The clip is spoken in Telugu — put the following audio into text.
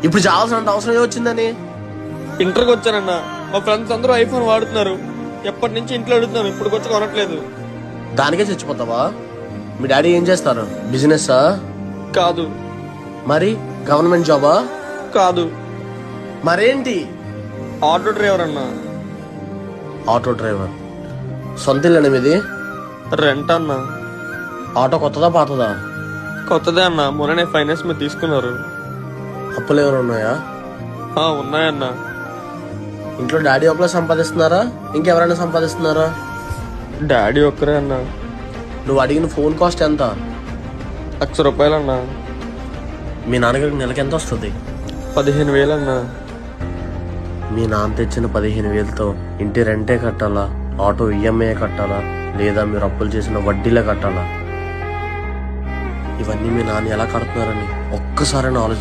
ఇప్పుడు చావాల్సినంత అవసరం ఏమొచ్చిందని? ఇంటర్కి వచ్చానన్నా, మా ఫ్రెండ్స్ అందరూ ఐఫోన్ వాడుతున్నారు. ఎప్పటి నుంచి ఇంట్లో అడుగుతున్నాను, ఇప్పుడు వచ్చి కొనట్లేదు. దానికే చచ్చిపోతావా? మీ డాడీ ఏం చేస్తారు? బిజినెస్సా? కాదు. మరి గవర్నమెంట్ జాబా? కాదు. మరేంటి? ఆటో డ్రైవర్ అన్నా. Auto driver. సొంత ఇల్లు మీది? రెంట్ అన్నా. ఆటో కొత్తదా పాతదా? కొత్తదే అన్నా, మొన్ననే ఫైనాన్స్ మీద తీసుకున్నారు. అప్పులు ఏమైనా ఉన్నాయా? ఉన్నాయన్నా. ఇంట్లో డాడీ ఒకలా సంపాదిస్తున్నారా, ఇంకెవరైనా సంపాదిస్తున్నారా? డాడీ ఒక్కరే అన్నా. నువ్వు అడిగిన ఫోన్ కాస్ట్ ఎంత? ₹1,00,000 అన్నా. మీ నాన్నగారికి నెలకి ఎంత వస్తుంది? 15,000 అన్నా. మీ నాన్న తెచ్చిన 15,000తో ఇంటి రెంటే కట్టాలా, ఆటో ఈఎంఐ కట్టాలా, లేదా మీరు అప్పులు చేసిన వడ్డీలే కట్టాలా? ఇవన్నీ మీ నాన్న ఎలా కడుతున్నారని ఒక్కసారైనా ఆలోచించారా?